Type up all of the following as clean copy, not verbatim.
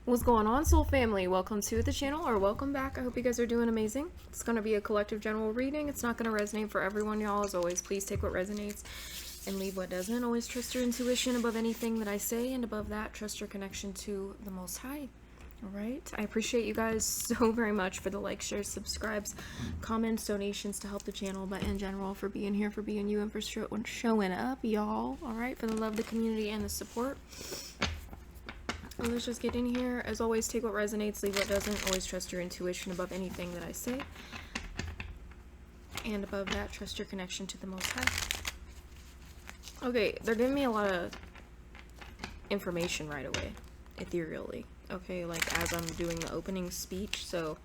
What's going on, soul family? Welcome to the channel, or welcome back. I hope you guys are doing amazing. It's going to be a collective general reading. It's not going to resonate for everyone, y'all. As always, please take what resonates and leave what doesn't. Always trust your intuition above anything that I say, and above that, trust your connection to the Most High. Alright, I appreciate you guys so very much for the likes, shares, subscribes, comments, donations to help the channel, but in general for being here, for being you, and for showing up, y'all. Alright, for the love, the community, and the support. And let's just get in here. As always, take what resonates, leave what doesn't. Always trust your intuition above anything that I say. And above that, trust your connection to the Most High. Okay, they're giving me a lot of information right away, ethereally. Okay, like as I'm doing the opening speech. So,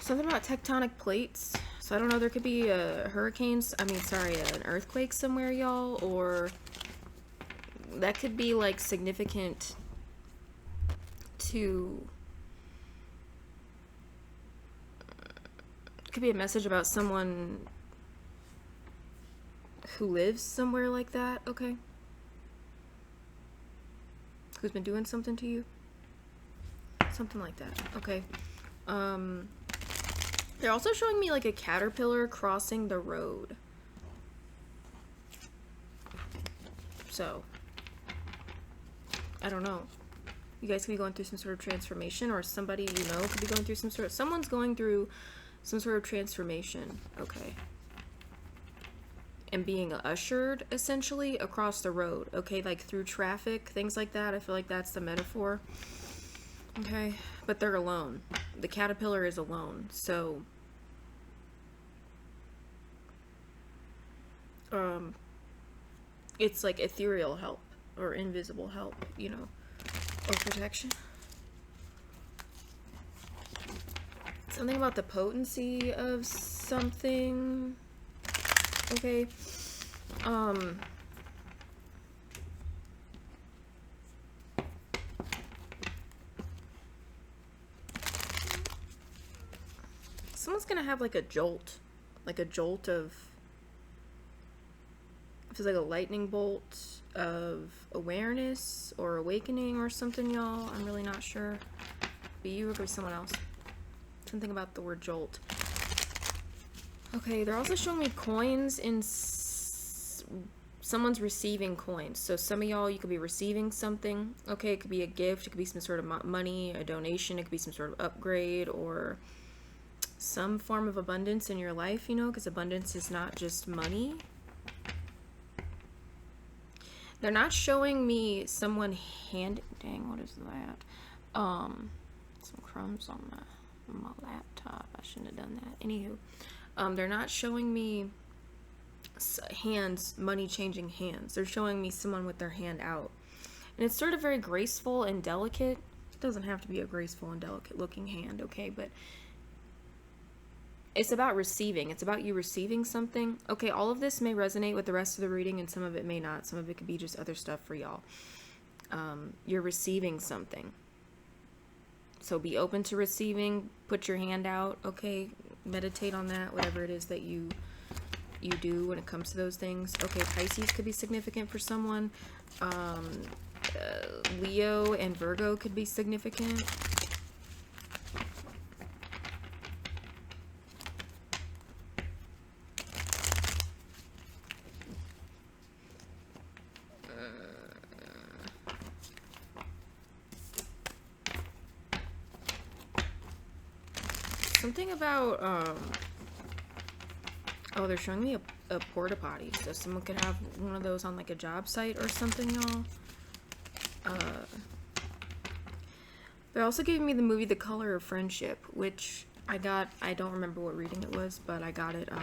something about tectonic plates. So I don't know, there could be an earthquake somewhere, y'all, or that could be like significant to, it could be a message about someone who lives somewhere like that, okay? Who's been doing something to you? Something like that, okay. They're also showing me like a caterpillar crossing the road. So, I don't know. You guys could be going through some sort of transformation, or somebody you know could be going through someone's going through some sort of transformation, okay? And being ushered, essentially, across the road, okay? Like through traffic, things like that. I feel like that's the metaphor, okay? But they're alone. The caterpillar is alone, so it's like ethereal help or invisible help, you know, or protection. Something about the potency of something, okay? Someone's gonna have like a jolt of, it feels like a lightning bolt of awareness or awakening or something, y'all. I'm really not sure. Be you or could be someone else. Something about the word jolt. Okay, they're also showing me coins in someone's receiving coins. So some of y'all, you could be receiving something. Okay, it could be a gift, it could be some sort of money, a donation, it could be some sort of upgrade or some form of abundance in your life, you know, because abundance is not just money. They're not showing me someone dang, what is that? Some crumbs on my laptop. I shouldn't have done that. Anywho, they're not showing me hands, money changing hands. They're showing me someone with their hand out. And it's sort of very graceful and delicate. It doesn't have to be a graceful and delicate looking hand, okay? But it's about receiving. It's about you receiving something. Okay, all of this may resonate with the rest of the reading, and some of it may not. Some of it could be just other stuff for y'all. You're receiving something. So be open to receiving. Put your hand out, okay? Meditate on that, whatever it is that you do when it comes to those things. Okay, Pisces could be significant for someone. Leo and Virgo could be significant. Something about, oh, they're showing me a porta potty. So someone could have one of those on like a job site or something, y'all. They're also giving me the movie The Color of Friendship, which I got, I don't remember what reading it was, but I got it, I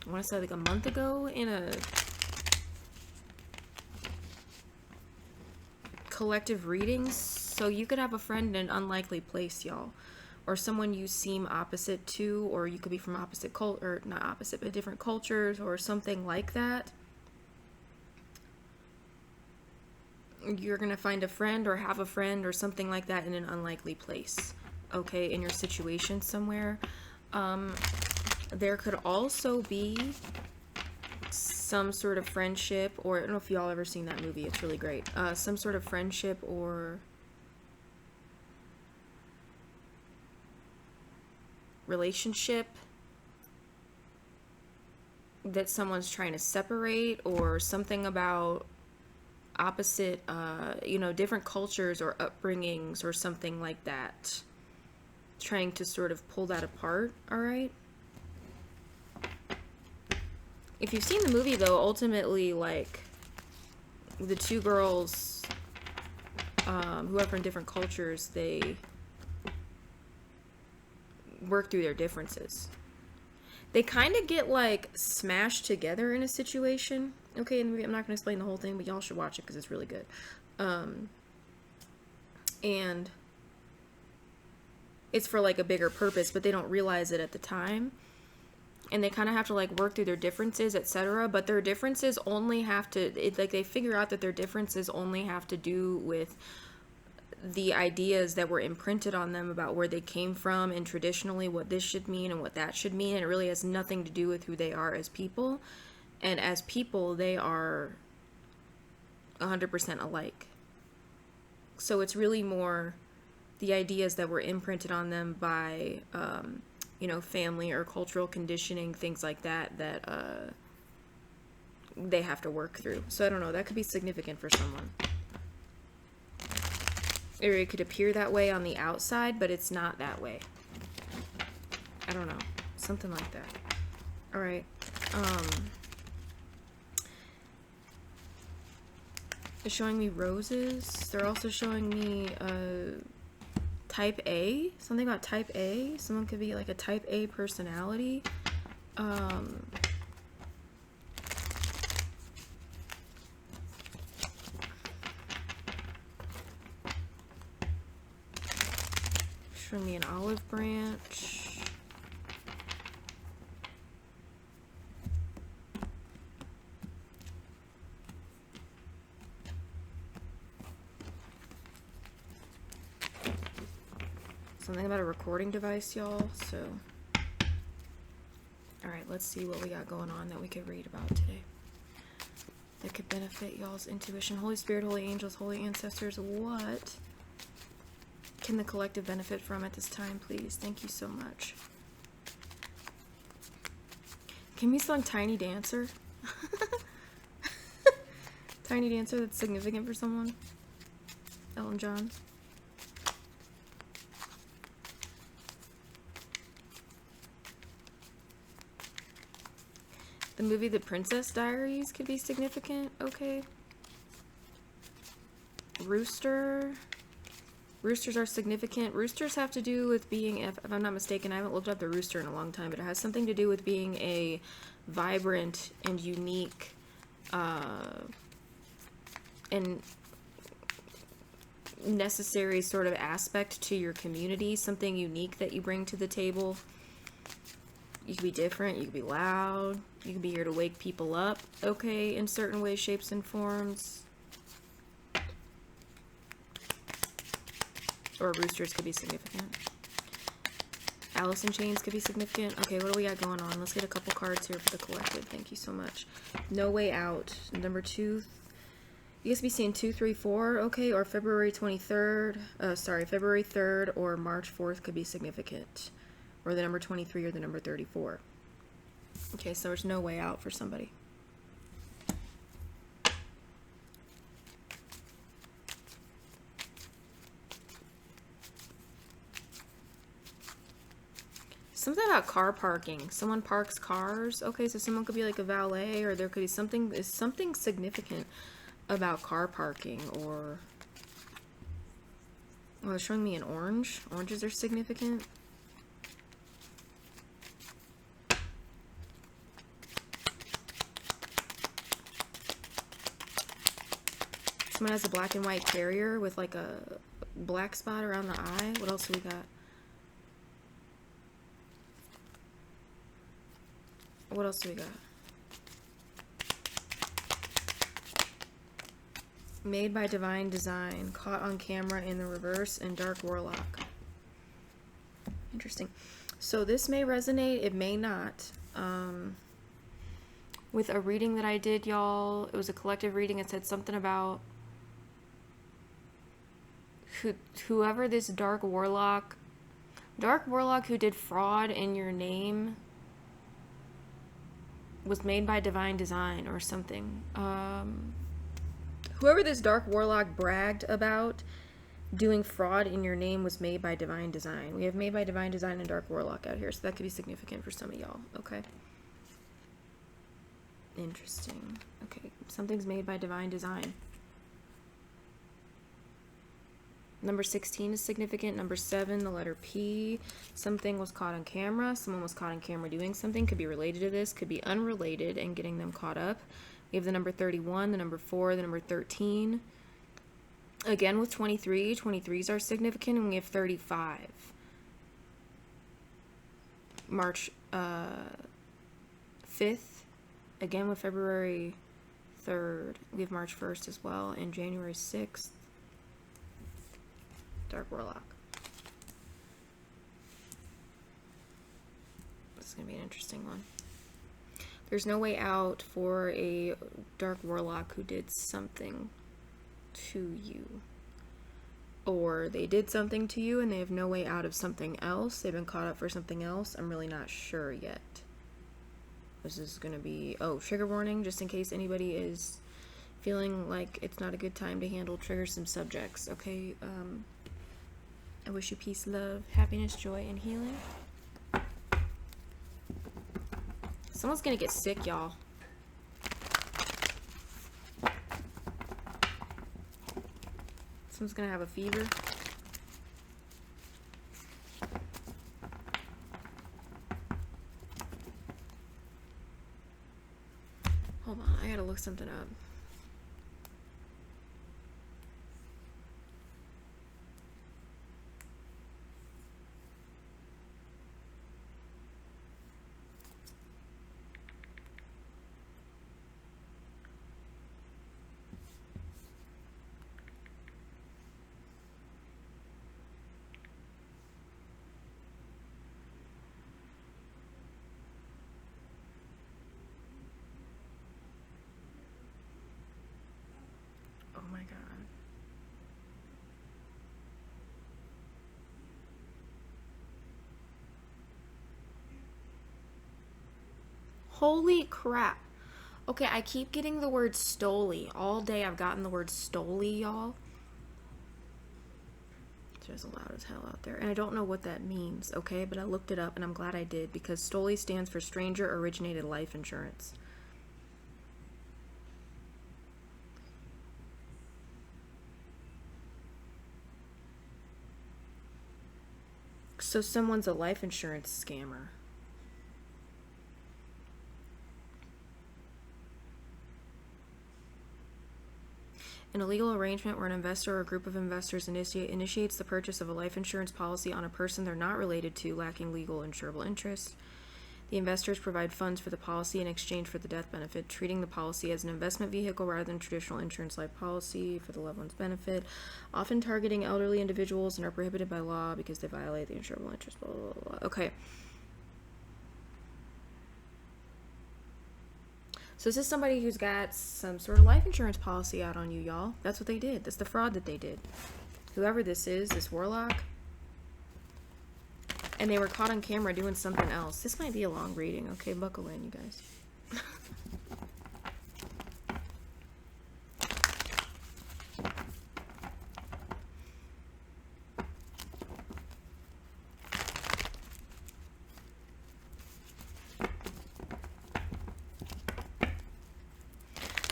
want to say like a month ago in a collective readings. So you could have a friend in an unlikely place, y'all. Or someone you seem opposite to, or you could be from opposite or not opposite, but different cultures, or something like that. You're gonna find a friend or have a friend or something like that in an unlikely place, okay, in your situation somewhere. There could also be some sort of friendship, or I don't know if y'all ever seen that movie. It's really great. Some sort of friendship or relationship that someone's trying to separate, or something about opposite, you know, different cultures or upbringings or something like that. Trying to sort of pull that apart, all right? If you've seen the movie, though, ultimately, like, the two girls who are from different cultures, they work through their differences. They kind of get, like, smashed together in a situation. Okay, and I'm not going to explain the whole thing, but y'all should watch it because it's really good. And it's for, like, a bigger purpose, but they don't realize it at the time. And they kind of have to, like, work through their differences, etc. But their differences only have to, like, they figure out that their differences only have to do with the ideas that were imprinted on them about where they came from and traditionally what this should mean and what that should mean. And it really has nothing to do with who they are as people. And as people, they are 100% alike. So it's really more the ideas that were imprinted on them by, you know, family or cultural conditioning, things like that, that they have to work through. So I don't know, that could be significant for someone. Or it could appear that way on the outside, but it's not that way. I don't know, something like that. All right. They're showing me roses. They're also showing me type A. Something about type A. Someone could be like a type A personality. Showing me an olive branch. Something about a recording device, y'all. So, alright, let's see what we got going on that we could read about today that could benefit y'all's intuition. Holy Spirit, holy angels, holy ancestors, what can the collective benefit from at this time, please? Thank you so much. Can we song Tiny Dancer? Tiny Dancer, that's significant for someone. Elton John. The movie The Princess Diaries could be significant. Okay. Rooster. Roosters are significant. Roosters have to do with being, if I'm not mistaken, I haven't looked up the rooster in a long time, but it has something to do with being a vibrant and unique and necessary sort of aspect to your community. Something unique that you bring to the table. You could be different, you could be loud, you could be here to wake people up, okay, in certain ways, shapes, and forms. Or roosters could be significant. Alice in Chains could be significant. Okay, what do we got going on? Let's get a couple cards here for the collective. Thank you so much. No Way Out. Number 2. You guys be seeing 2, 3, 4, okay, or February 23rd. February 3rd or March 4th could be significant. Or the number 23 or the number 34. Okay, so there's no way out for somebody. Something about car parking. Someone parks cars. Okay, so someone could be like a valet, or there could be something significant about car parking, or... Oh, they're showing me an orange. Oranges are significant. Someone has a black and white terrier with like a black spot around the eye. What else do we got? What else do we got? Made by Divine Design. Caught on camera in the reverse, and Dark Warlock. Interesting. So this may resonate. It may not. with a reading that I did, y'all. It was a collective reading. It said something about whoever this dark warlock who did fraud in your name was made by divine design or something. Whoever this dark warlock bragged about doing fraud in your name was made by divine design. We have made by divine design and dark warlock out here, so that could be significant for some of y'all. Okay. Interesting. Okay, something's made by divine design. Number 16 is significant. Number 7, the letter P. Something was caught on camera. Someone was caught on camera doing something. Could be related to this. Could be unrelated and getting them caught up. We have the number 31, the number 4, the number 13. Again with 23. 23s are significant. And we have 35. March 5th. Again with February 3rd. We have March 1st as well. And January 6th. Dark Warlock. This is going to be an interesting one. There's no way out for a Dark Warlock who did something to you. Or they did something to you and they have no way out of something else. They've been caught up for something else. I'm really not sure yet. This is going to be... Oh, trigger warning, just in case anybody is feeling like it's not a good time to handle triggersome subjects. Okay, I wish you peace, love, happiness, joy, and healing. Someone's gonna get sick, y'all. Someone's gonna have a fever. Hold on, I gotta look something up. Oh my God. Holy crap. Okay, I keep getting the word stoley. All day I've gotten the word stoley, y'all. It's just loud as hell out there. And I don't know what that means, okay? But I looked it up and I'm glad I did because stoley stands for stranger originated life insurance. So someone's a life insurance scammer. An illegal arrangement where an investor or a group of investors initiates the purchase of a life insurance policy on a person they're not related to, lacking legal insurable interest. The investors provide funds for the policy in exchange for the death benefit, treating the policy as an investment vehicle rather than traditional insurance life policy for the loved one's benefit, often targeting elderly individuals and are prohibited by law because they violate the insurable interest, blah, blah, blah, blah. Okay. So this is somebody who's got some sort of life insurance policy out on you, y'all. That's what they did. That's the fraud that they did. Whoever this is, this warlock. And they were caught on camera doing something else. This might be a long reading. Okay, buckle in, you guys.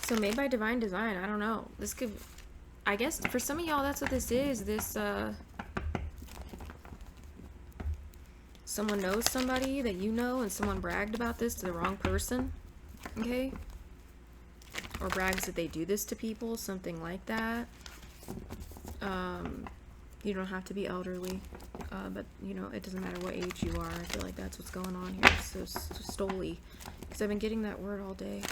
So made by divine design, I don't know. This could, I guess for some of y'all that's what this is. This someone knows somebody that you know and someone bragged about this to the wrong person. Okay? Or brags that they do this to people, something like that. You don't have to be elderly, but you know, it doesn't matter what age you are. I feel like that's what's going on here. So stoley, because I've been getting that word all day.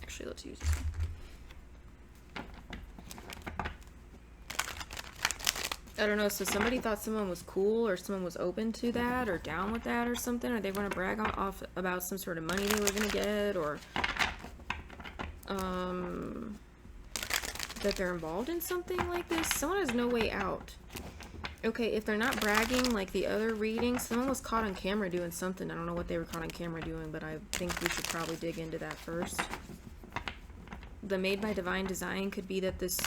Actually, let's use this one. I don't know, so somebody thought someone was cool or someone was open to that or down with that or something, or they want to brag off about some sort of money they were going to get, or that they're involved in something like this. Someone has no way out. Okay, if they're not bragging like the other readings, someone was caught on camera doing something. I don't know what they were caught on camera doing, but I think we should probably dig into that first. The made by divine design could be that this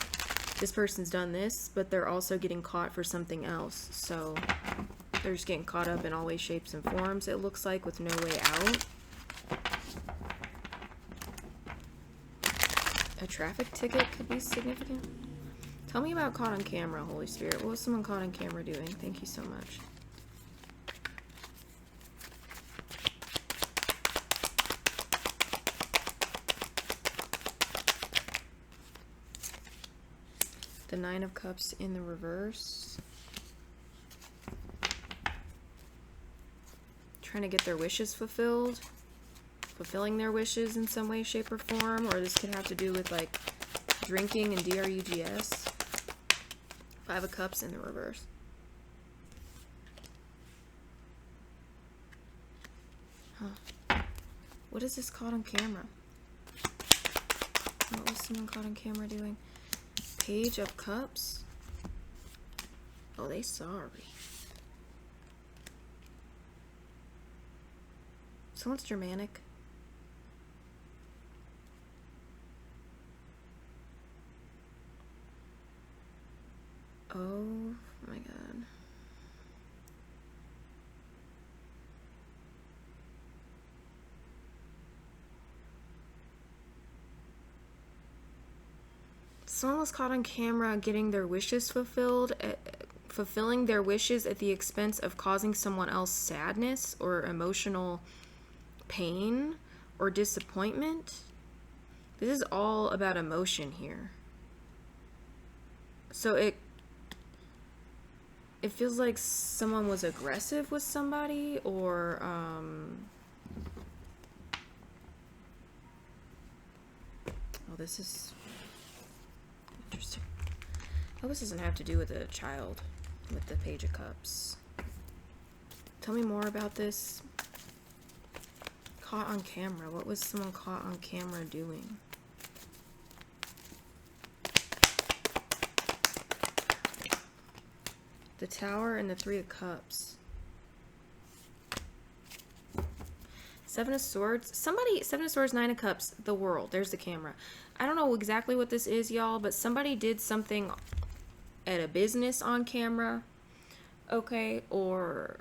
person's done this, but they're also getting caught for something else. So they're just getting caught up in all ways, shapes, and forms, it looks like, with no way out. A traffic ticket could be significant. Tell me about caught on camera, Holy Spirit. What was someone caught on camera doing? Thank you so much. The Nine of Cups in the reverse. Trying to get their wishes fulfilled. Fulfilling their wishes in some way, shape, or form. Or this could have to do with like drinking and drugs. Five of Cups in the reverse. Huh. What is this caught on camera? What was someone caught on camera doing? Page of Cups. Oh, they sorry. Someone's Germanic. Oh my god. Someone was caught on camera getting their wishes fulfilled, fulfilling their wishes at the expense of causing someone else sadness or emotional pain or disappointment. This is all about emotion here. So it feels like someone was aggressive with somebody, or oh, this is interesting. Oh, this doesn't have to do with a child with the Page of Cups. Tell me more about this. Caught on camera. What was someone caught on camera doing? The Tower and the Three of Cups. Seven of Swords. Somebody, Seven of Swords, Nine of Cups, the world. There's the camera. I don't know exactly what this is, y'all, but somebody did something at a business on camera, okay, or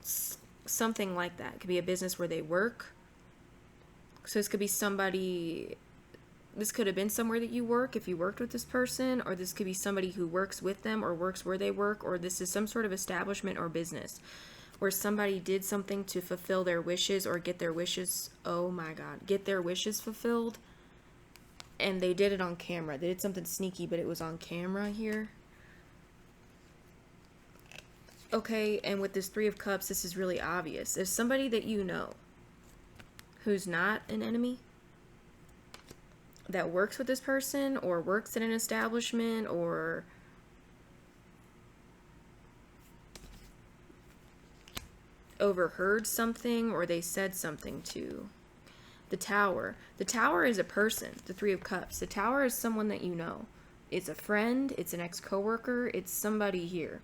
something like that. It could be a business where they work. So this could be somebody, this could have been somewhere that you work if you worked with this person, or this could be somebody who works with them or works where they work, or this is some sort of establishment or business where somebody did something to fulfill their wishes or get their wishes, oh my god, get their wishes fulfilled, and they did it on camera. They did something sneaky, but it was on camera here. Okay, and with this Three of Cups, this is really obvious. There's somebody that you know who's not an enemy that works with this person or works in an establishment or overheard something, or they said something to. The Tower. The Tower is a person, the Three of Cups. The Tower is someone that you know. It's a friend, it's an ex-coworker, it's somebody here.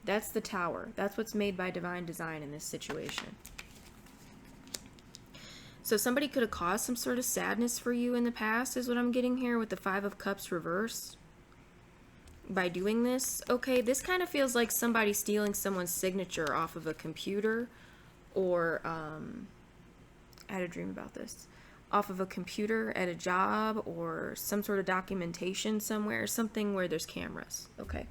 That's the Tower. That's what's made by divine design in this situation. So somebody could have caused some sort of sadness for you in the past, is what I'm getting here with the Five of Cups reversed. By doing this, okay, this kind of feels like somebody stealing someone's signature off of a computer, or, I had a dream about this, off of a computer at a job, or some sort of documentation somewhere, something where there's cameras, okay.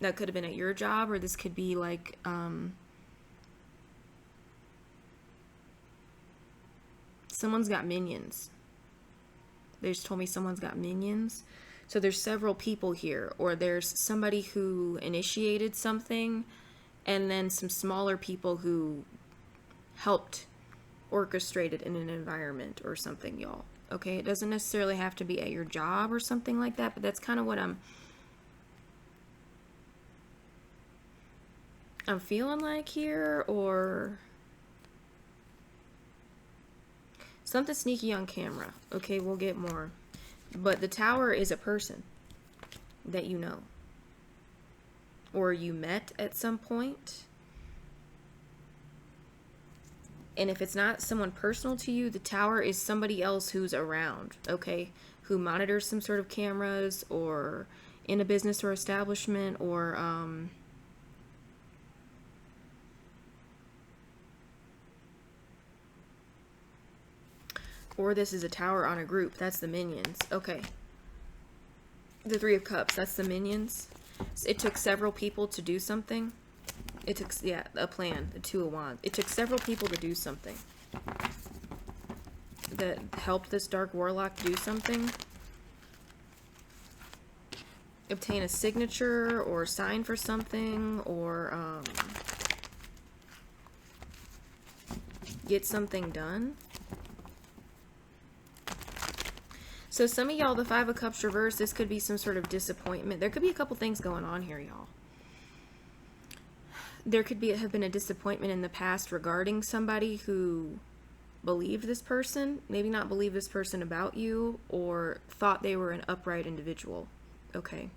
That could have been at your job, or this could be like, someone's got minions. They just told me someone's got minions. So there's several people here, or there's somebody who initiated something, and then some smaller people who helped orchestrate it in an environment or something, y'all. Okay, it doesn't necessarily have to be at your job or something like that, but that's kind of what I'm I'm feeling like here, or something sneaky on camera. Okay, we'll get more. But the Tower is a person that you know, or you met at some point. And if it's not someone personal to you, the Tower is somebody else who's around, okay? Who monitors some sort of cameras, or in a business or establishment, or this is a tower on a group. That's the minions. Okay. The Three of Cups. That's the minions. It took several people to do something. It took, yeah, a plan. The Two of Wands. It took several people to do something that helped this dark warlock do something. Obtain a signature or sign for something, or get something done. So some of y'all, the Five of Cups reverse, this could be some sort of disappointment. There could be a couple things going on here, y'all. There could have been a disappointment in the past regarding somebody who believed this person, maybe not believed this person about you, or thought they were an upright individual. Okay.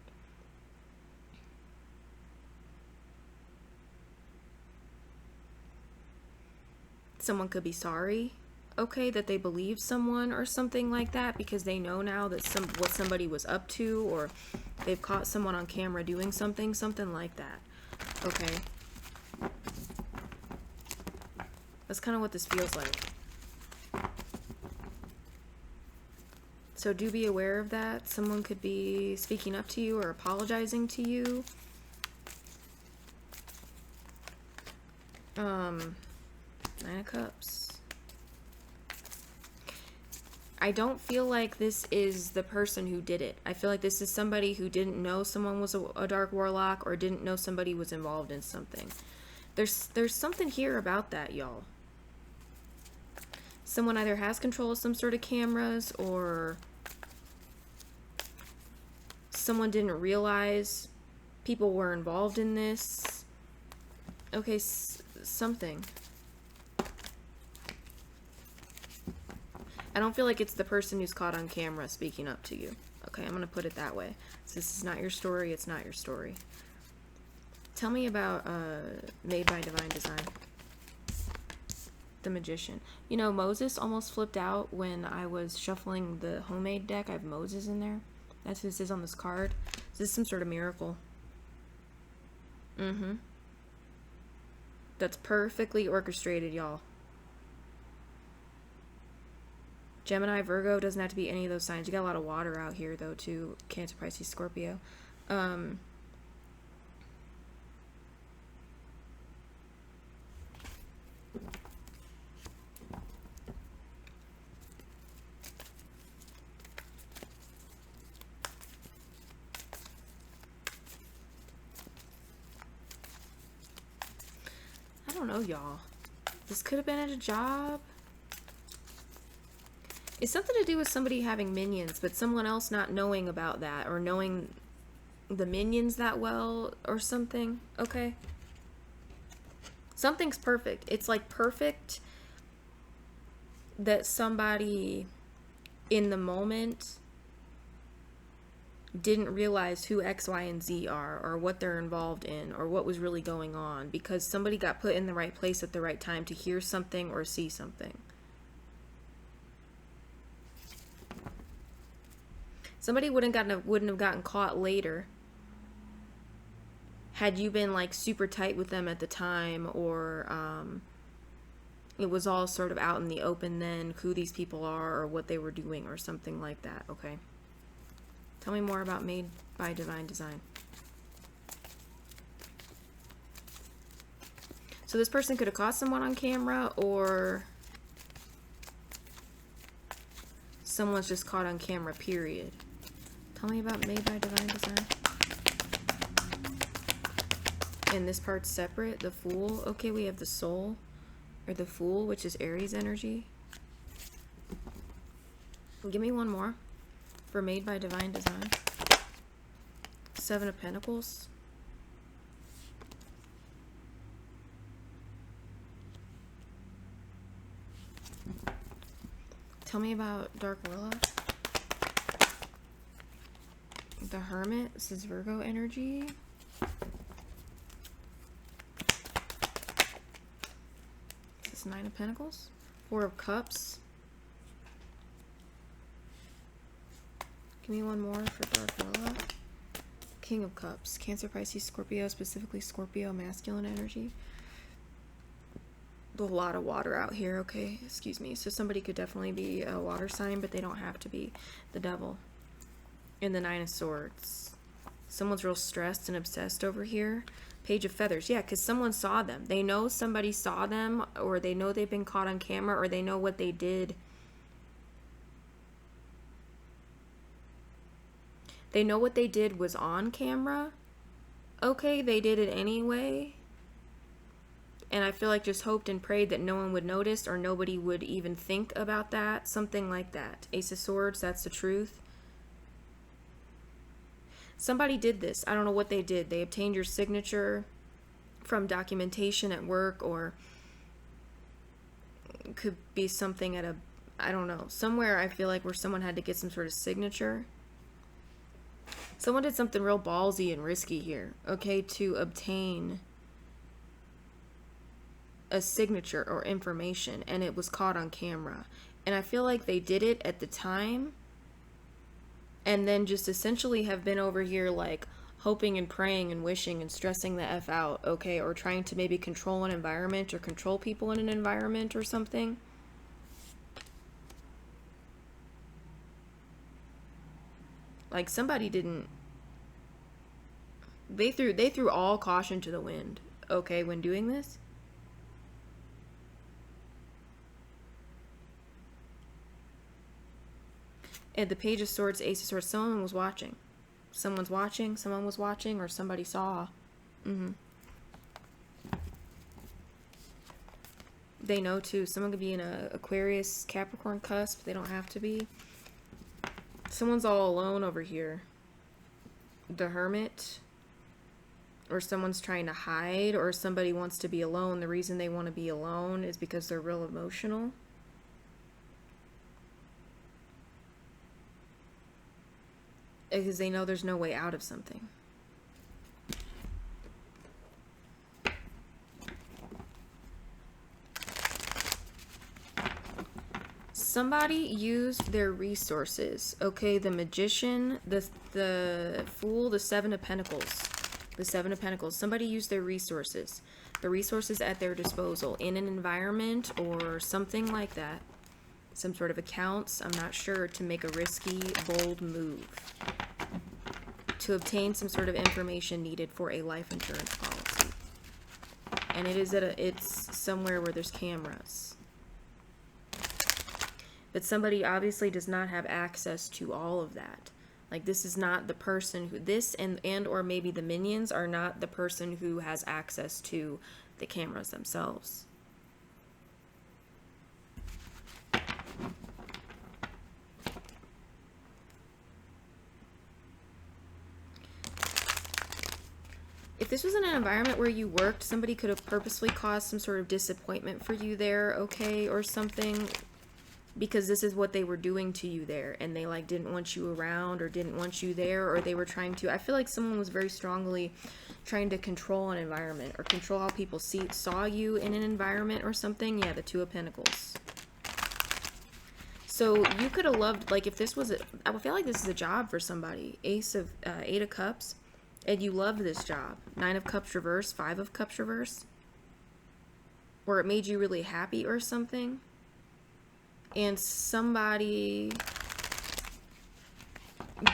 Someone could be sorry, okay, that they believed someone or something like that, because they know now that what somebody was up to, or they've caught someone on camera doing something like that. Okay. That's kind of what this feels like. So do be aware of that. Someone could be speaking up to you or apologizing to you. Nine of Cups. I don't feel like this is the person who did it. I feel like this is somebody who didn't know someone was a dark warlock, or didn't know somebody was involved in something. There's something here about that, y'all. Someone either has control of some sort of cameras, or someone didn't realize people were involved in this. Okay, something. I don't feel like it's the person who's caught on camera speaking up to you. Okay, I'm going to put it that way. So this is not your story. It's not your story. Tell me about Made by Divine Design. The Magician. You know, Moses almost flipped out when I was shuffling the homemade deck. I have Moses in there. That's who this is on this card. This is some sort of miracle. That's perfectly orchestrated, y'all. Gemini, Virgo, doesn't have to be any of those signs. You got a lot of water out here, though, too. Cancer, Pisces, Scorpio. I don't know, y'all. This could have been at a job. It's something to do with somebody having minions, but someone else not knowing about that, or knowing the minions that well, or something. Okay? Something's perfect. It's like perfect that somebody in the moment didn't realize who X, Y, and Z are, or what they're involved in, or what was really going on, because somebody got put in the right place at the right time to hear something or see something. Somebody wouldn't have gotten caught later had you been like super tight with them at the time, or it was all sort of out in the open then, who these people are or what they were doing or something like that. Okay. Tell me more about Made by Divine Design. So this person could have caught someone on camera, or someone's just caught on camera, period. Tell me about Made by Divine Design. And this part's separate, the Fool. Okay, we have the Soul, or the Fool, which is Aries energy. Give me one more for Made by Divine Design. Seven of Pentacles. Tell me about Dark Warlock. The Hermit. This is Virgo energy. This is Nine of Pentacles. Four of Cups. Give me one more for Dark Warlock. King of Cups. Cancer, Pisces, Scorpio. Specifically Scorpio masculine energy. A lot of water out here, okay? Excuse me. So somebody could definitely be a water sign, but they don't have to be. The Devil. And the Nine of Swords. Someone's real stressed and obsessed over here. Page of Feathers. Yeah, because someone saw them. They know somebody saw them, or they know they've been caught on camera, or they know what they did. They know what they did was on camera. Okay, they did it anyway. And I feel like just hoped and prayed that no one would notice or nobody would even think about that. Something like that. Ace of Swords, that's the truth. Somebody did this. I don't know what they did. They obtained your signature from documentation at work, or it could be something at a, I don't know, somewhere I feel like where someone had to get some sort of signature. Someone did something real ballsy and risky here, okay, to obtain a signature or information, and it was caught on camera. And I feel like they did it at the time, and then just essentially have been over here like hoping and praying and wishing and stressing the F out, okay, or trying to maybe control an environment or control people in an environment or something. Like somebody didn't, they threw all caution to the wind, okay, when doing this. And the Page of Swords, Ace of Swords, someone was watching. Someone's watching, someone was watching, or somebody saw. They know too. Someone could be in a Aquarius, Capricorn cusp. They don't have to be. Someone's all alone over here. The Hermit. Or someone's trying to hide, or somebody wants to be alone. The reason they want to be alone is because they're real emotional. Because they know there's no way out of something. Somebody used their resources. Okay, the Magician, the Fool, the Seven of Pentacles. The Seven of Pentacles. Somebody used their resources. The resources at their disposal in an environment or something like that. Some sort of accounts, I'm not sure, to make a risky, bold move. To obtain some sort of information needed for a life insurance policy. And it is it's somewhere where there's cameras. But somebody obviously does not have access to all of that. Like, this is not the person who, this and or maybe the minions are not the person who has access to the cameras themselves. If this was in an environment where you worked, somebody could have purposely caused some sort of disappointment for you there, okay, or something, because this is what they were doing to you there, and they like didn't want you around or didn't want you there, or they were trying to, I feel like someone was very strongly trying to control an environment or control how people saw you in an environment or something. Yeah, the Two of Pentacles. So you could have loved, like, if this was I feel like this is a job for somebody. Eight of Cups. And you loved this job. Nine of Cups reverse, Five of Cups reverse. Or it made you really happy or something. And somebody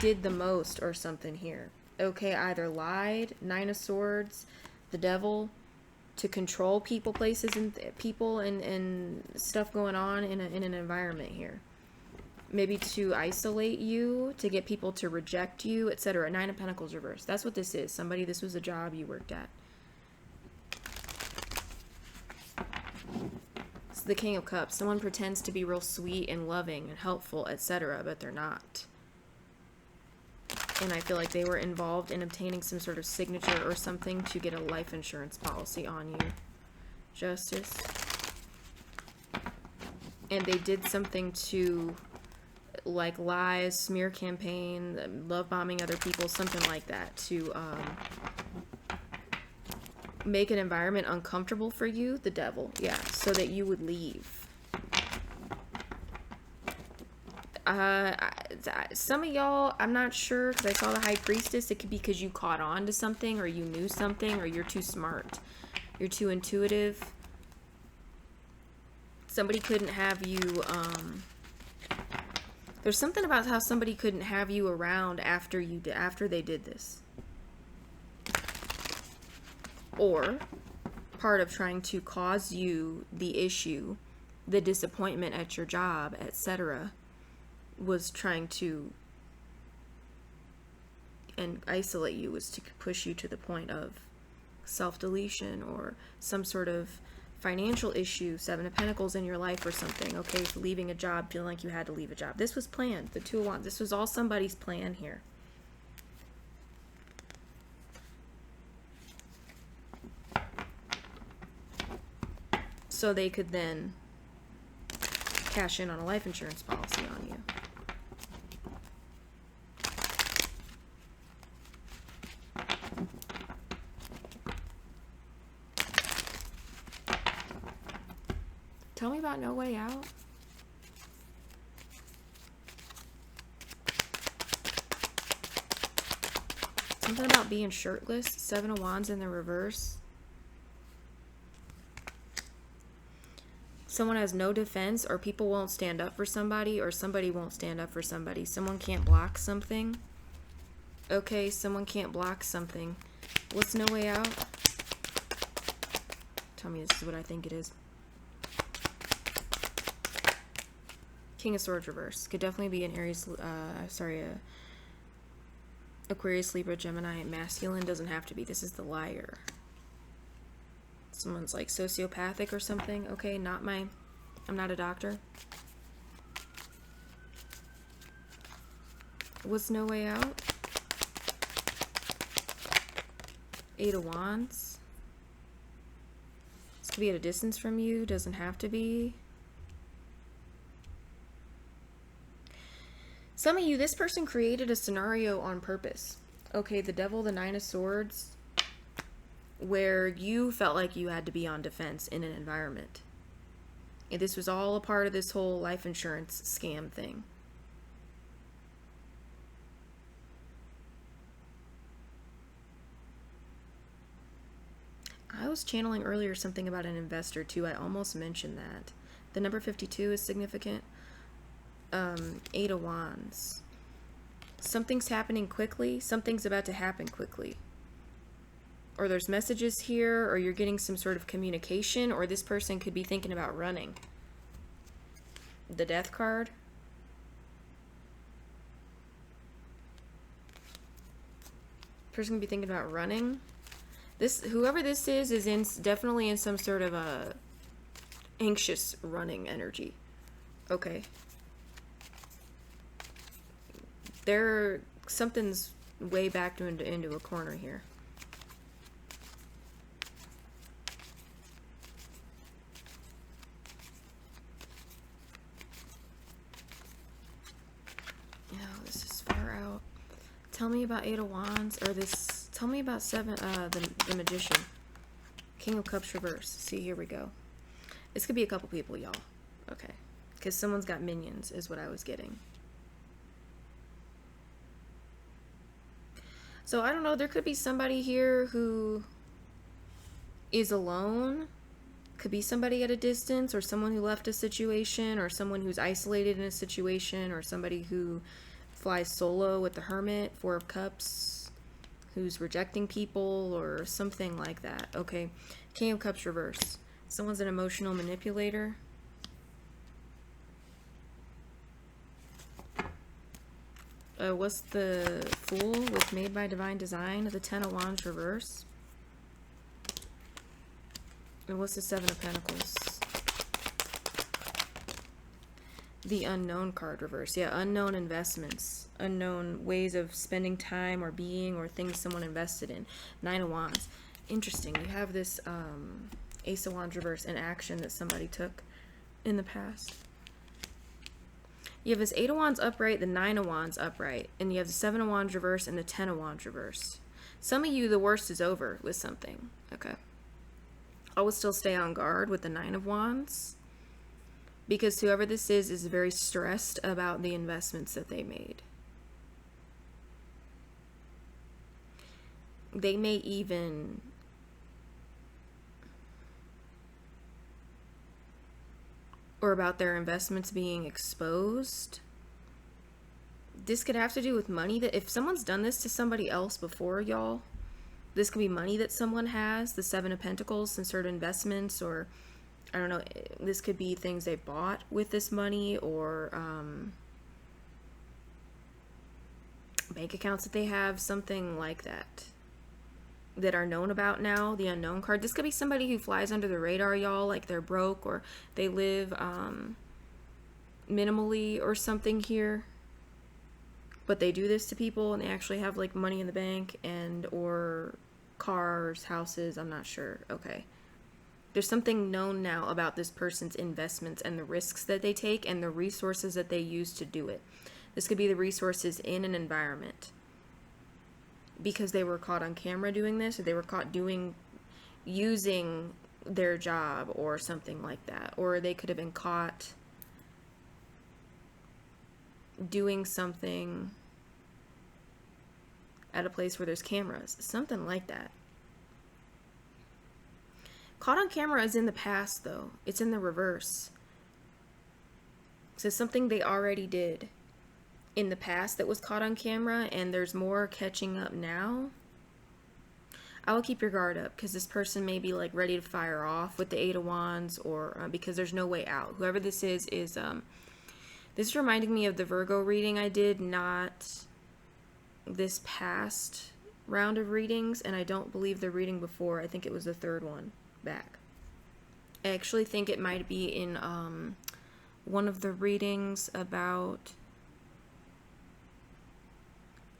did the most or something here. Okay, either lied, Nine of Swords, the Devil, to control people, places, and people and stuff going on in an environment here. Maybe to isolate you, to get people to reject you, etc. Nine of Pentacles reverse. That's what this is. Somebody, this was a job you worked at. It's the King of Cups. Someone pretends to be real sweet and loving and helpful, etc., but they're not. And I feel like they were involved in obtaining some sort of signature or something to get a life insurance policy on you. Justice. and they did something to, like, lies, smear campaign, love bombing other people, something like that, to make an environment uncomfortable for you, the devil, yeah, so that you would leave. Some of y'all, I'm not sure, because I saw the High Priestess. It could be because you caught on to something, or you knew something, or you're too smart. You're too intuitive. Somebody couldn't have you, there's something about how somebody couldn't have you around after they did this. Or part of trying to cause you the issue, the disappointment at your job, etc., was trying to and isolate you, was to push you to the point of self-deletion or some sort of financial issue, Seven of Pentacles in your life or something, okay, for leaving a job, feeling like you had to leave a job. This was planned, the Two of Wands. This was all somebody's plan here. So they could then cash in on a life insurance policy on you. Tell me about No Way Out. Something about being shirtless. Seven of Wands in the reverse. Someone has no defense, or people won't stand up for somebody, or somebody won't stand up for somebody. Someone can't block something. Okay, someone can't block something. What's No Way Out? Tell me this is what I think it is. King of Swords reverse. Could definitely be an Aries, Aquarius, Libra, Gemini, masculine. Doesn't have to be. This is the Liar. Someone's like sociopathic or something. Okay, I'm not a doctor. What's No Way Out? Eight of Wands. This could be at a distance from you. Doesn't have to be. Some of you, this person created a scenario on purpose. Okay, the Devil, the Nine of Swords, where you felt like you had to be on defense in an environment. And this was all a part of this whole life insurance scam thing. I was channeling earlier something about an investor too. I almost mentioned that. The number 52 is significant. Eight of Wands. Something's happening quickly. Something's about to happen quickly. Or there's messages here, or you're getting some sort of communication, or this person could be thinking about running. The Death card. Person could be thinking about running. Whoever this is definitely in some sort of a anxious running energy. Okay. Something's way backed into a corner here. Oh, this is far out. Tell me about Eight of Wands, or this. Tell me about the Magician. King of Cups reverse. See, here we go. This could be a couple people, y'all. Okay. Because someone's got minions, is what I was getting. So, I don't know. There could be somebody here who is alone. Could be somebody at a distance, or someone who left a situation, or someone who's isolated in a situation, or somebody who flies solo with the Hermit, Four of Cups, who's rejecting people, or something like that. Okay. King of Cups reverse. Someone's an emotional manipulator. What's the Fool with Made by Divine Design? The Ten of Wands reverse. And what's the Seven of Pentacles? The Unknown card reverse. Yeah, unknown investments. Unknown ways of spending time or being, or things someone invested in. Nine of Wands. Interesting. You have this Ace of Wands reverse, an action that somebody took in the past. You have this 8 of Wands upright, the 9 of Wands upright, and you have the 7 of Wands reverse and the 10 of Wands reverse. Some of you, the worst is over with something. Okay. Always still stay on guard with the 9 of Wands, because whoever this is very stressed about the investments that they made. They may even or about their investments being exposed. This could have to do with money, that if someone's done this to somebody else before, y'all, this could be money that someone has, the 7 of Pentacles, some sort of investments, or I don't know, this could be things they bought with this money, or bank accounts that they have, something like that are known about now. The unknown card. This could be somebody who flies under the radar, y'all, like they're broke or they live minimally or something here, but they do this to people and they actually have like money in the bank and or cars, houses, I'm not sure. Okay, there's something known now about this person's investments and the risks that they take and the resources that they use to do it. This could be the resources in an environment, because they were caught on camera doing this, or they were caught using their job or something like that. Or they could have been caught doing something at a place where there's cameras, something like that. Caught on camera is in the past, though. It's in the reverse. So something they already did in the past that was caught on camera, and there's more catching up now. I will keep your guard up, because this person may be like ready to fire off with the 8 of Wands, or because there's no way out. Whoever this is this is reminding me of the Virgo reading I did, not this past round of readings, and I don't believe the reading before. I think it was the third one back. I actually think it might be in one of the readings about,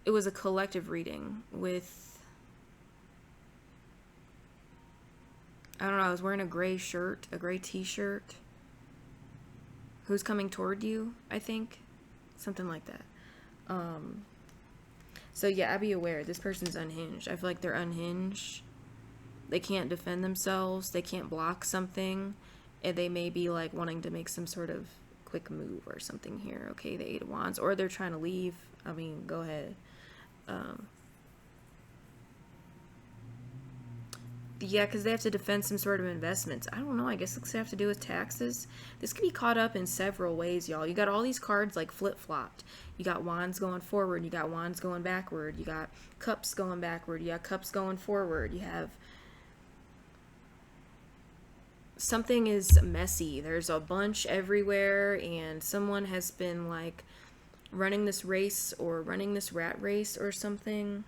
it was a collective reading with, I don't know, I was wearing a gray shirt, a gray t-shirt. Who's coming toward you, I think. Something like that. So yeah, I'd be aware. This person's unhinged. I feel like they're unhinged. They can't defend themselves. They can't block something. And they may be like wanting to make some sort of quick move or something here. Okay, the 8 of Wands. Or they're trying to leave. I mean, go ahead. Yeah, because they have to defend some sort of investments. I don't know. I guess it's have to do with taxes. This can be caught up in several ways, y'all. You got all these cards like flip-flopped. You got Wands going forward. You got Wands going backward. You got Cups going backward. You got Cups going forward. You have... Something is messy. There's a bunch everywhere, and someone has been like running this race or running this rat race or something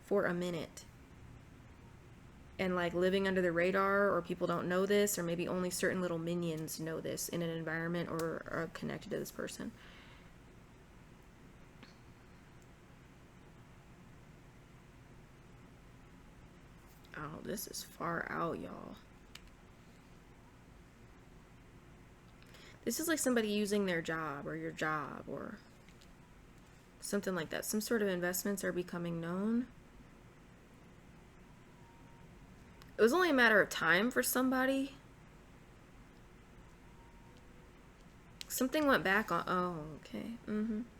for a minute. And like living under the radar, or people don't know this, or maybe only certain little minions know this in an environment or are connected to this person. Oh, this is far out, y'all. This is like somebody using their job or your job or something like that. Some sort of investments are becoming known. It was only a matter of time for somebody. Something went back on... Oh, okay.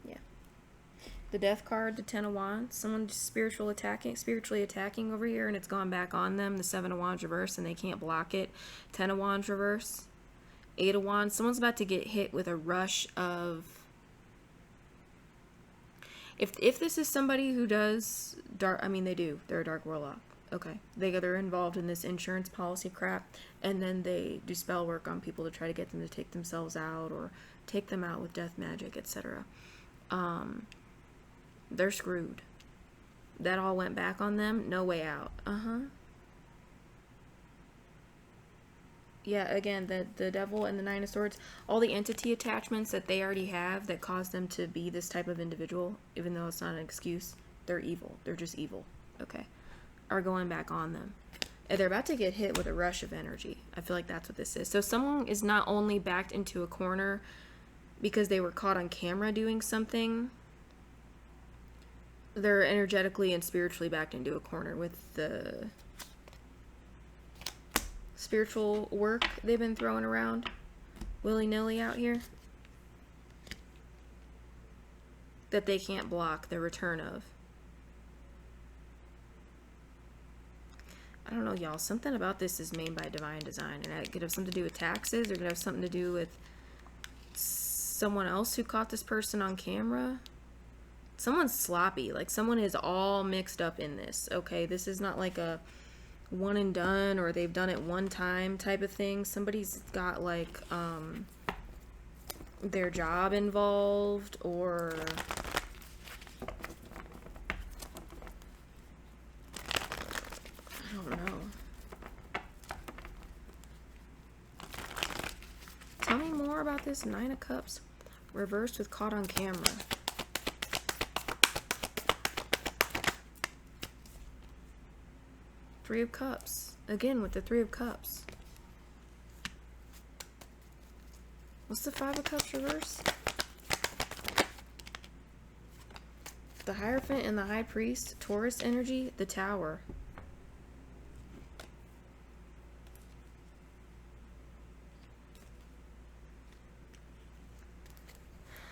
Yeah. The Death card, the 10 of Wands. Someone just spiritually attacking over here, and it's gone back on them. The 7 of Wands reverse, and they can't block it. 10 of Wands reverse. 8 of Wands. Someone's about to get hit with a rush of... If this is somebody who does dark... I mean, they do. They're a dark warlock. Okay. They're involved in this insurance policy crap, and then they do spell work on people to try to get them to take themselves out or take them out with death magic, etc. They're screwed. That all went back on them. No way out. Yeah, again, the Devil and the 9 of Swords, all the entity attachments that they already have that cause them to be this type of individual, even though it's not an excuse, they're evil. They're just evil. Okay. Are going back on them. And they're about to get hit with a rush of energy. I feel like that's what this is. So someone is not only backed into a corner because they were caught on camera doing something, they're energetically and spiritually backed into a corner with the spiritual work they've been throwing around willy-nilly out here that they can't block the return of. I don't know, y'all. Something about this is made by divine design, and it could have something to do with taxes, or it could have something to do with someone else who caught this person on camera. Someone's sloppy. Like, someone is all mixed up in this, okay? This is not like a one and done, or they've done it one time type of thing. Somebody's got, like, their job involved, or... I don't know. Tell me more about this Nine of Cups reversed with caught on camera. Three of Cups. Again with the Three of Cups. What's the Five of Cups reverse? The Hierophant and the High Priest. Taurus energy. The Tower.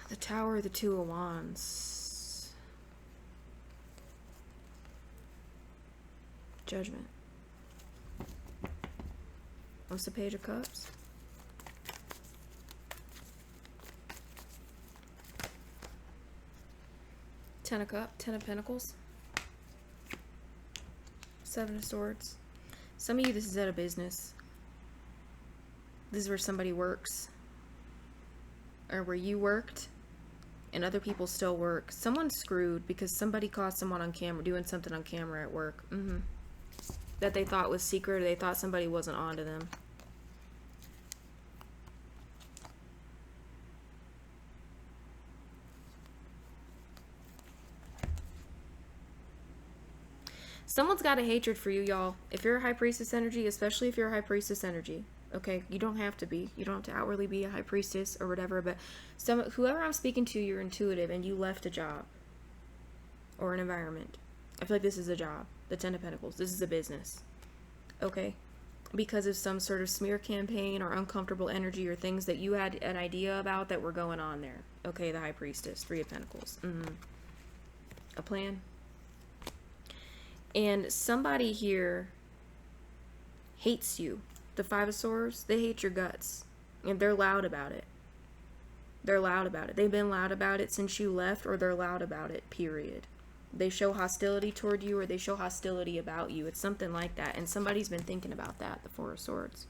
The Tower, the Two of Wands. Judgment. What's the Page of Cups? Ten of Cups, Ten of Pentacles. Seven of Swords. Some of you, this is at a business. This is where somebody works. Or where you worked. And other people still work. Someone's screwed because somebody caught someone on camera doing something on camera at work. That they thought was secret, or they thought somebody wasn't onto them. Someone's got a hatred for you, y'all. If you're a High Priestess energy, especially if you're a High Priestess energy. Okay, you don't have to be. You don't have to outwardly be a High Priestess or whatever, but whoever I'm speaking to, you're intuitive and you left a job or an environment. I feel like this is a job. The Ten of Pentacles. This is a business. Okay? Because of some sort of smear campaign or uncomfortable energy or things that you had an idea about that were going on there. Okay, the High Priestess. Three of Pentacles. A plan. And somebody here hates you. The Five of Swords, they hate your guts. And they're loud about it. They're loud about it. They've been loud about it since you left, or they're loud about it, period. They show hostility toward you, or they show hostility about you. It's something like that. And somebody's been thinking about that, the Four of Swords.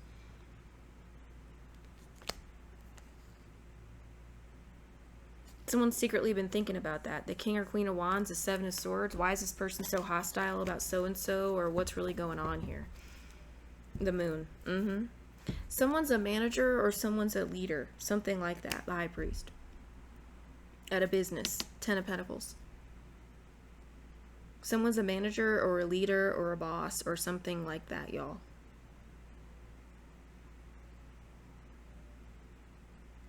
Someone's secretly been thinking about that. The King or Queen of Wands, the Seven of Swords. Why is this person so hostile about so-and-so, or what's really going on here? The Moon. Someone's a manager or someone's a leader. Something like that. The High Priest. At a business. Ten of Pentacles. Someone's a manager or a leader or a boss or something like that, y'all.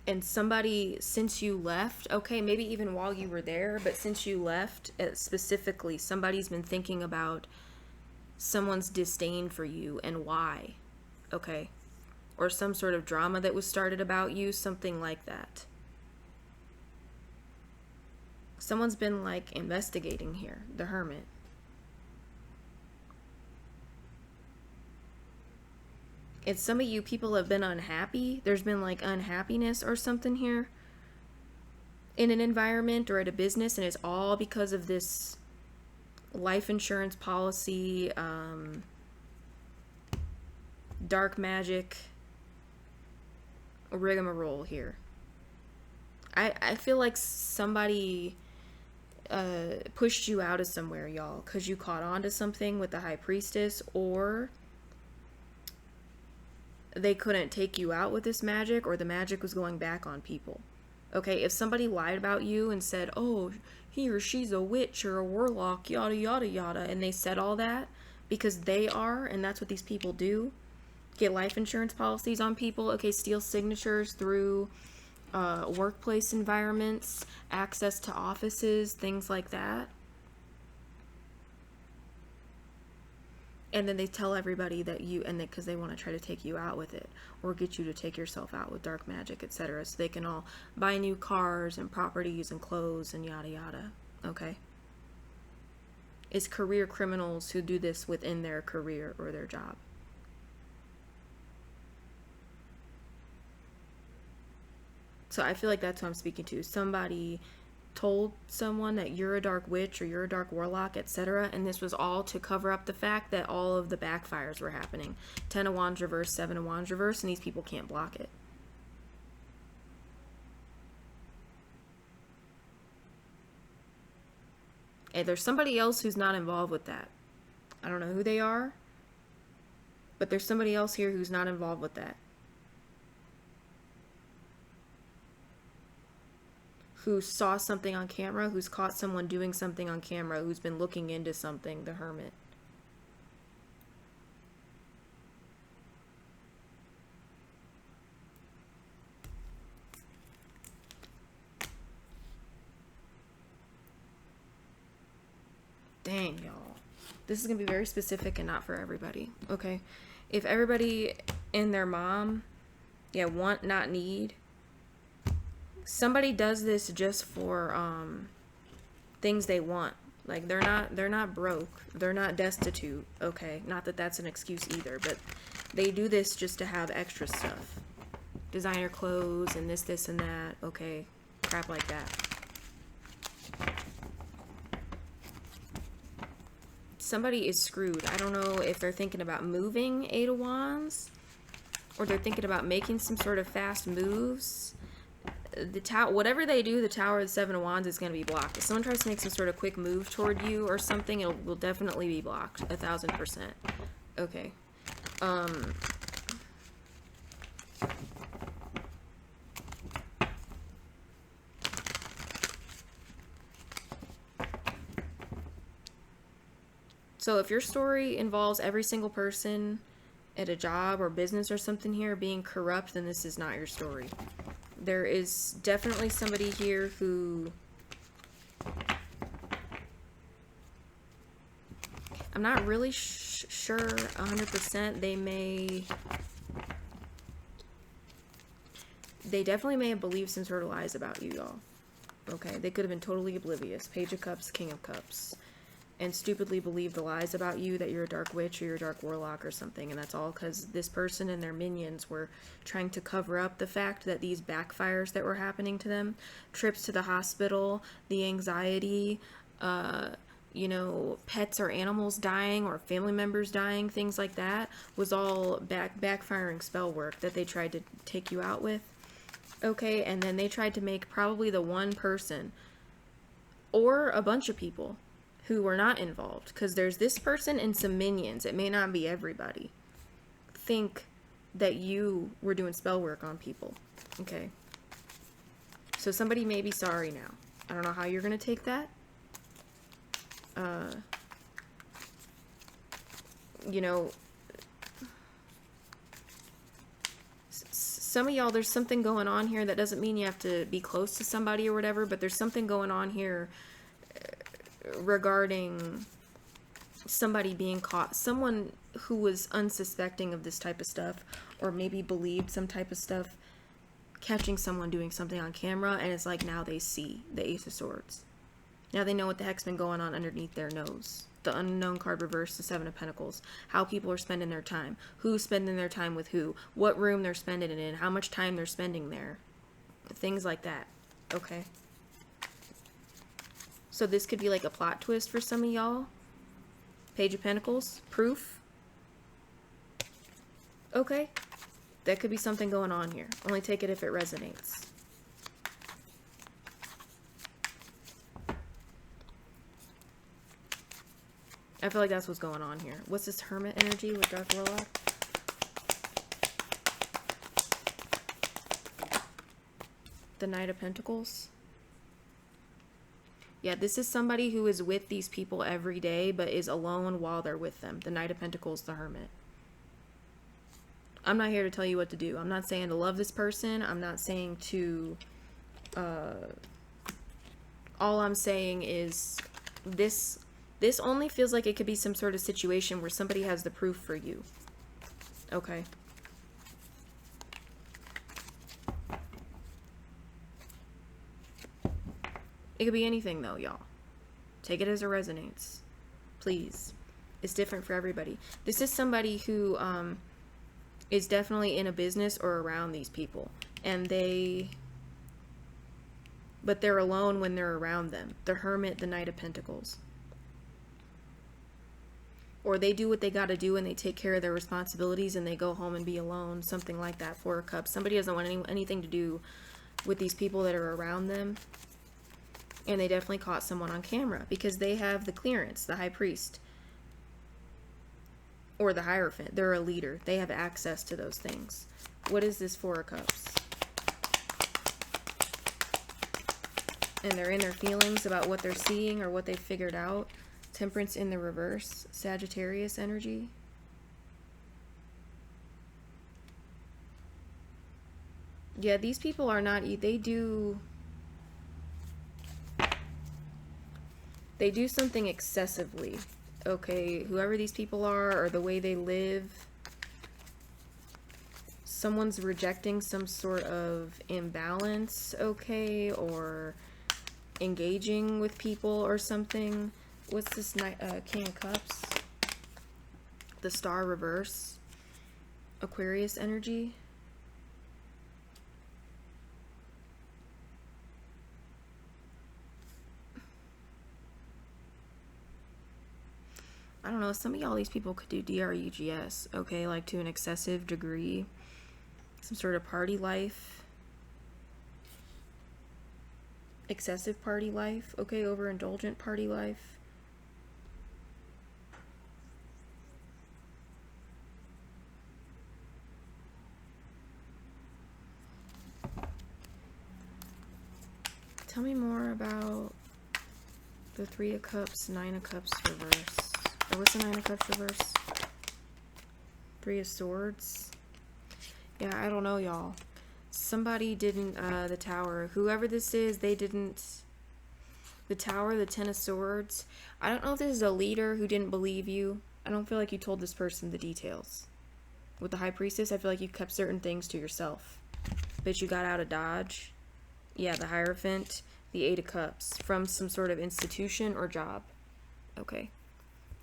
And somebody, since you left, okay, maybe even while you were there, but since you left, specifically, somebody's been thinking about someone's disdain for you and why, okay? Or some sort of drama that was started about you, something like that. Someone's been, like, investigating here, the Hermit. And some of you people have been unhappy. There's been, like, unhappiness or something here in an environment or at a business, and it's all because of this life insurance policy, dark magic rigmarole here. I feel like somebody pushed you out of somewhere, y'all, because you caught on to something with the High Priestess, or they couldn't take you out with this magic, or the magic was going back on people. Okay, if somebody lied about you and said, oh, he or she's a witch or a warlock, yada, yada, yada, and they said all that because they are, and that's what these people do, get life insurance policies on people, okay, steal signatures through workplace environments, access to offices, things like that. And then they tell everybody that you, and because they want to try to take you out with it, or get you to take yourself out with dark magic, etc. So they can all buy new cars and properties and clothes and yada yada. Okay? It's career criminals who do this within their career or their job. So I feel like that's who I'm speaking to. Somebody told someone that you're a dark witch or you're a dark warlock, etc. And this was all to cover up the fact that all of the backfires were happening. 10 of Wands reverse, 7 of Wands reverse, and these people can't block it. And there's somebody else who's not involved with that. I don't know who they are, but there's somebody else here who's not involved with that. Who saw something on camera, who's caught someone doing something on camera, who's been looking into something, the Hermit. Dang, y'all. This is going to be very specific and not for everybody, okay? If everybody and their mom, want, not need, somebody does this just for things they want. Like they're not broke, they're not destitute, okay? Not that that's an excuse either, but they do this just to have extra stuff, designer clothes and this and that, okay? Crap like that. Somebody is screwed. I don't know if they're thinking about moving, 8 of Wands, or they're thinking about making some sort of fast moves. The whatever they do, the Tower of the 7 of Wands is going to be blocked. If someone tries to make some sort of quick move toward you or something, it will definitely be blocked. 1000%. Okay. So if your story involves every single person at a job or business or something here being corrupt, then this is not your story. There is definitely somebody here who... I'm not really sure 100%. They definitely may have believed some sort of lies about you, y'all. Okay, they could have been totally oblivious. Page of Cups, King of Cups. And stupidly believe the lies about you, that you're a dark witch or you're a dark warlock or something, and that's all because this person and their minions were trying to cover up the fact that these backfires that were happening to them, trips to the hospital, the anxiety, pets or animals dying or family members dying, things like that, was all backfiring spell work that they tried to take you out with. Okay, and then they tried to make probably the one person or a bunch of people who were not involved, because there's this person and some minions, it may not be everybody, think that you were doing spell work on people. Okay, so somebody may be sorry now. I don't know how you're gonna take that. Some of y'all, there's something going on here. That doesn't mean you have to be close to somebody or whatever, but there's something going on here regarding somebody being caught, someone who was unsuspecting of this type of stuff, or maybe believed some type of stuff, catching someone doing something on camera, and it's like now they see the Ace of Swords. Now they know what the heck's been going on underneath their nose. The Unknown card reversed, the 7 of Pentacles. How people are spending their time. Who's spending their time with who. What room they're spending it in. How much time they're spending there. Things like that. Okay. So this could be like a plot twist for some of y'all. Page of Pentacles. Proof. Okay. That could be something going on here. Only take it if it resonates. I feel like that's what's going on here. What's this Hermit energy with Dark Warlock? The Knight of Pentacles. Yeah, this is somebody who is with these people every day, but is alone while they're with them. The Knight of Pentacles, the Hermit. I'm not here to tell you what to do. I'm not saying to love this person. I'm not saying to, all I'm saying is this only feels like it could be some sort of situation where somebody has the proof for you. Okay. It could be anything though, y'all. Take it as it resonates. Please. It's different for everybody. This is somebody who is definitely in a business or around these people. And but they're alone when they're around them. The Hermit, the Knight of Pentacles. Or they do what they got to do and they take care of their responsibilities and they go home and be alone. Something like that. Four of Cups. Somebody doesn't want anything to do with these people that are around them. And they definitely caught someone on camera because they have the clearance, the High Priest. Or the Hierophant. They're a leader. They have access to those things. What is this Four of Cups? And they're in their feelings about what they're seeing or what they figured out. Temperance in the reverse. Sagittarius energy. Yeah, these people are not... They do something excessively. Okay, whoever these people are or the way they live, someone's rejecting some sort of imbalance, okay, or engaging with people or something. What's this King of Cups? The Star reverse. Aquarius energy. I don't know, some of y'all, these people could do DRUGS, okay, like to an excessive degree. Some sort of party life. Excessive party life, okay, overindulgent party life. Tell me more about the Three of Cups, Nine of Cups reverse. Or what's the Nine of Cups reverse? Three of Swords. Yeah, I don't know, y'all. Somebody didn't, the Tower. Whoever this is, they didn't... The Tower, the Ten of Swords. I don't know if this is a leader who didn't believe you. I don't feel like you told this person the details. With the High Priestess, I feel like you kept certain things to yourself. But you got out of Dodge. Yeah, the Hierophant, the Eight of Cups. From some sort of institution or job. Okay.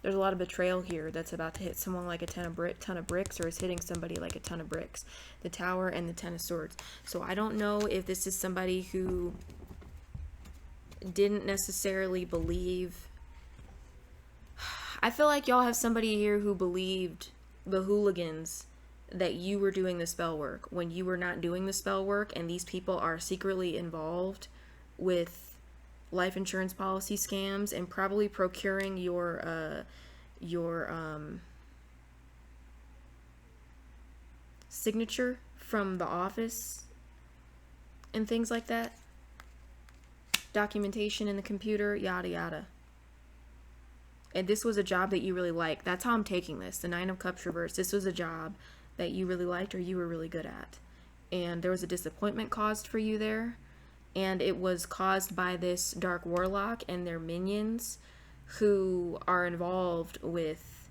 There's a lot of betrayal here that's about to hit someone like a ton of bricks, or is hitting somebody like a ton of bricks. The Tower and the Ten of Swords. So I don't know if this is somebody who didn't necessarily believe. I feel like y'all have somebody here who believed, the hooligans, that you were doing the spell work when you were not doing the spell work, and these people are secretly involved with life insurance policy scams and probably procuring your signature from the office and things like that. Documentation in the computer, yada yada. And this was a job that you really liked. That's how I'm taking this. The Nine of Cups reverse. This was a job that you really liked or you were really good at. And there was a disappointment caused for you there. And it was caused by this dark warlock and their minions who are involved with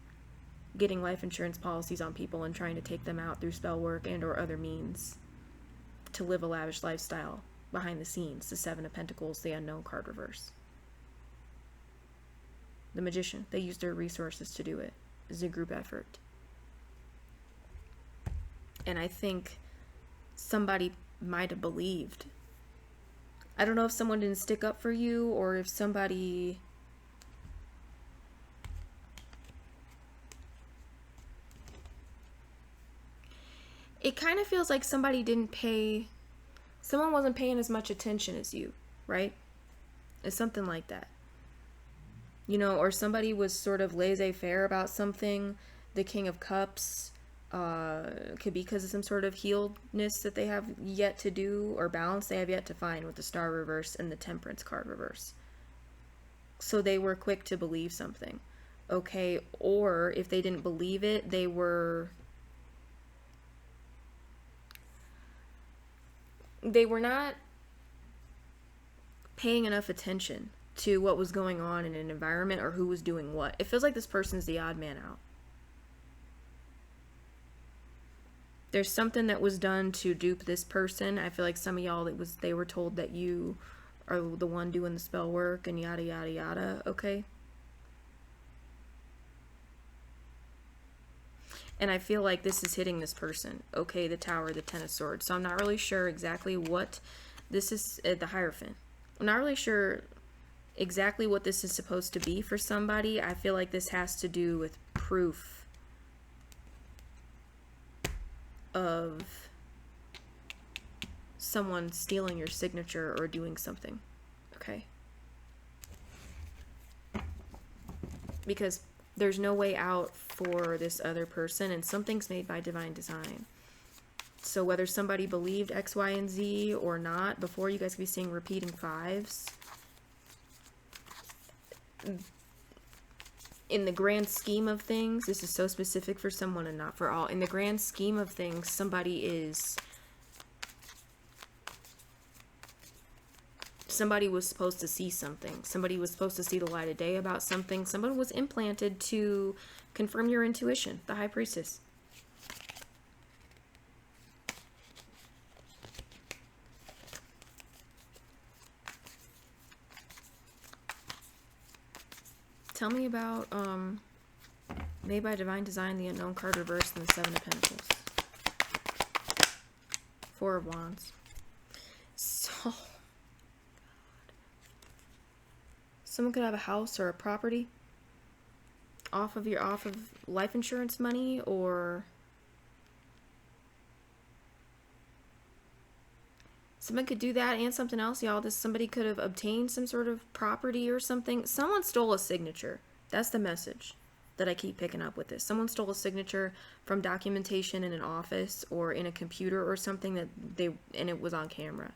getting life insurance policies on people and trying to take them out through spell work and or other means to live a lavish lifestyle behind the scenes. The Seven of Pentacles, the Unknown card reverse. The Magician, they used their resources to do it. It's a group effort. And I think somebody might have believed. I don't know if someone didn't stick up for you or if somebody... It kind of feels like somebody didn't pay... Someone wasn't paying as much attention as you, right? It's something like that. You know, or somebody was sort of laissez-faire about something. The King of Cups could be because of some sort of healedness that they have yet to do, or balance they have yet to find with the Star reverse and the Temperance card reverse. So they were quick to believe something. Okay, or if they didn't believe it, they were they were not paying enough attention to what was going on in an environment or who was doing what. It feels like this person's the odd man out. There's something that was done to dupe this person. I feel like some of y'all, they were told that you are the one doing the spell work and yada yada yada, okay? And I feel like this is hitting this person. Okay, the Tower, the Ten of Swords. So I'm not really sure exactly what this is, the Hierophant. I'm not really sure exactly what this is supposed to be for somebody. I feel like this has to do with proof of someone stealing your signature or doing something. Okay? Because there's no way out for this other person, and something's made by divine design. So whether somebody believed X, Y, and Z or not, before, you guys could be seeing repeating fives. In the grand scheme of things, this is so specific for someone and not for all. In the grand scheme of things, somebody was supposed to see something. Somebody was supposed to see the light of day about something. Someone was implanted to confirm your intuition, the High Priestess. Tell me about, made by divine design, the unknown card reversed, and the Seven of Pentacles. Four of Wands. So, someone could have a house or a property off of life insurance money, or someone could do that and something else, y'all. Somebody could have obtained some sort of property or something. Someone stole a signature. That's the message that I keep picking up with this. Someone stole a signature from documentation in an office or in a computer or something and it was on camera.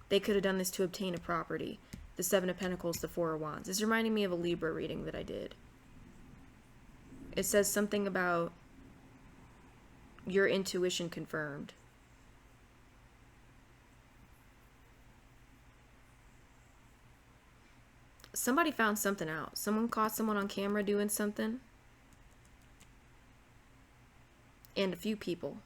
They could have done this to obtain a property. The Seven of Pentacles, the Four of Wands. It's reminding me of a Libra reading that I did. It says something about your intuition confirmed. Somebody found something out. Someone caught someone on camera doing something. And a few people.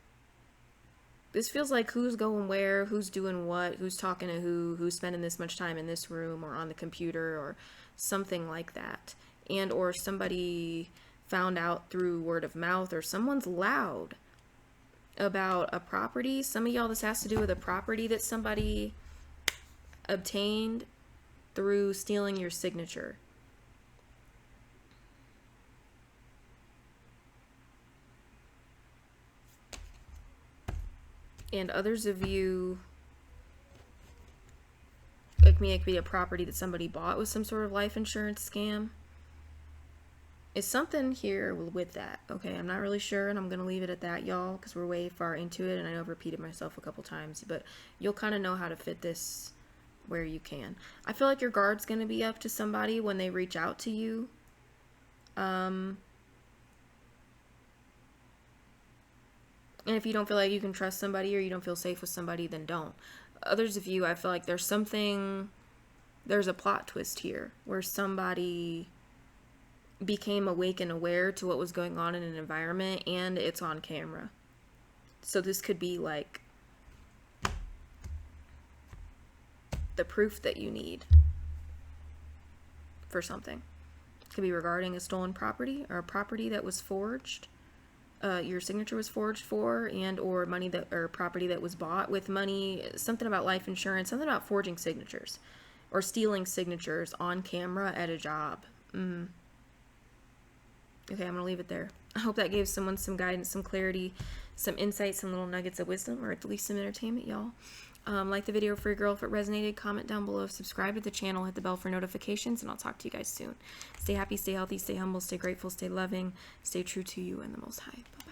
This feels like who's going where, who's doing what, who's talking to who's spending this much time in this room or on the computer or something like that. And or somebody found out through word of mouth, or someone's loud about a property. Some of y'all, this has to do with a property that somebody obtained through stealing your signature. And others of you, it could be a property that somebody bought with some sort of life insurance scam. Is something here with that. Okay, I'm not really sure, and I'm going to leave it at that, y'all, because we're way far into it, and I know I've repeated myself a couple times, but you'll kind of know how to fit this where you can. I feel like your guard's going to be up to somebody when they reach out to you. And if you don't feel like you can trust somebody or you don't feel safe with somebody, then don't. Others of you, I feel like there's a plot twist here where somebody became awake and aware to what was going on in an environment, and it's on camera. So this could be like the proof that you need for something. It could be regarding a stolen property or a property that was forged. Your signature was forged for, and or money that, or property that was bought with money, something about life insurance, something about forging signatures or stealing signatures on camera at a job. Okay, I'm gonna leave it there. I hope that gave someone some guidance, some clarity, some insight, some little nuggets of wisdom, or at least some entertainment, y'all. Like the video for your girl if it resonated, comment down below, subscribe to the channel, hit the bell for notifications, and I'll talk to you guys soon. Stay happy, stay healthy, stay humble, stay grateful, stay loving, stay true to you and the Most High. Bye.